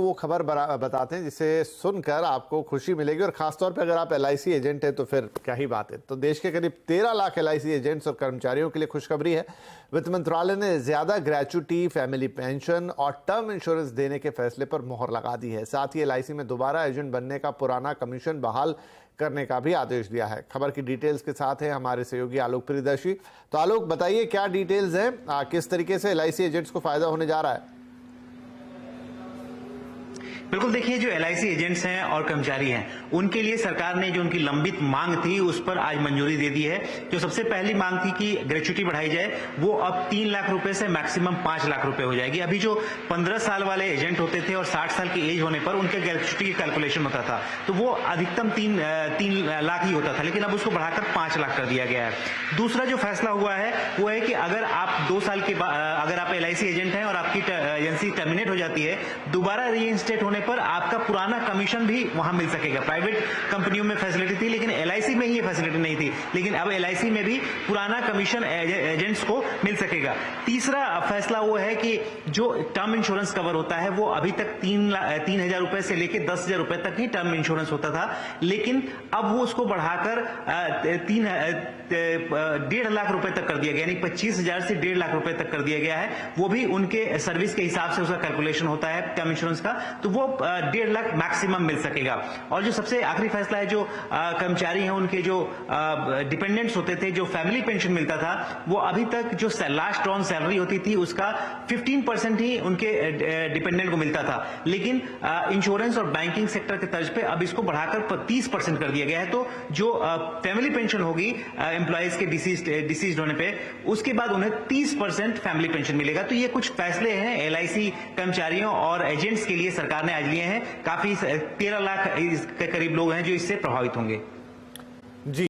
वो खबर बताते हैं जिसे सुनकर आपको खुशी मिलेगी, और खासतौर पे अगर आप एलआईसी एजेंट हैं तो फिर क्या ही बात है। तो देश के करीब 13 लाख एलआईसी एजेंट्स और कर्मचारियों के लिए खुशखबरी है। वित्त मंत्रालय ने ज्यादा ग्रेच्युटी, फैमिली पेंशन और टर्म इंश्योरेंस देने के फैसले पर मोहर लगा दी है। साथ ही एलआईसी में दोबारा एजेंट बनने का पुराना कमीशन बहाल करने का भी आदेश दिया है। खबर की डिटेल्स के साथ है हमारे सहयोगी आलोक प्रियदर्शी। तो आलोक, बताइए क्या डिटेल्स हैं, किस तरीके से एलआईसी एजेंट्स को फायदा होने जा रहा है? बिल्कुल, देखिए, जो एलआईसी एजेंट्स हैं और कर्मचारी हैं उनके लिए सरकार ने जो उनकी लंबित मांग थी उस पर आज मंजूरी दे दी है। जो सबसे पहली मांग थी कि ग्रेच्युटी बढ़ाई जाए, वो अब 3 लाख रुपए से मैक्सिमम 5 लाख रुपए हो जाएगी। अभी जो 15 साल वाले एजेंट होते थे और 60 साल की एज होने पर उनके ग्रेच्युटी की कैलकुलेशन होता था तो वो अधिकतम 3 लाख ही होता था, लेकिन अब उसको बढ़ाकर 5 लाख कर दिया गया है। दूसरा जो फैसला हुआ है वो है कि अगर आप 2 साल के बाद अगर आप एलआईसी एजेंट हैं और आपकी एजेंसी टर्मिनेट हो जाती है, दोबारा रीइंस्टेट होने पर आपका पुराना कमीशन भी वहां मिल सकेगा। प्राइवेट कंपनियों में फैसिलिटी थी लेकिन एलआईसी में ही ये फैसिलिटी नहीं थी, लेकिन अब एलआईसी में भी पुराना कमीशन एजेंट्स को मिल सकेगा। तीसरा फैसला वो है कि जो टर्म इंश्योरेंस कवर होता है वो अभी तक 3,000 रुपए से लेकर 10,000 रुपए तक ही टर्म इंश्योरेंस होता था, लेकिन अब वो उसको बढ़ाकर 1.5 लाख रुपए तक कर दिया गया, यानी 25,000 से 1.5 लाख रुपए तक कर दिया गया है। वो भी उनके सर्विस के हिसाब से उसका कैलकुलेशन होता है टर्म इंश्योरेंस का, तो वो 1.5 लाख मैक्सिमम मिल सकेगा। और जो सबसे आखिरी फैसला है, जो कर्मचारी हैं उनके जो डिपेंडेंट्स होते थे, जो फैमिली पेंशन मिलता था, वो अभी तक जो लास्ट ऑन सैलरी होती थी उसका 15% ही उनके डिपेंडेंट को मिलता था, लेकिन इंश्योरेंस और बैंकिंग सेक्टर के तर्ज पे अब इसको बढ़ाकर 30% कर दिया गया है। तो जो फैमिली पेंशन होगी एम्प्लॉयज के डिसीज होने पे, उसके बाद उन्हें 30% फैमिली पेंशन मिलेगा। तो ये कुछ फैसले हैं एलआईसी कर्मचारियों और एजेंट्स के लिए सरकार ने आज लिए हैं। काफी 13 लाख के करीब लोग हैं जो इससे प्रभावित होंगे।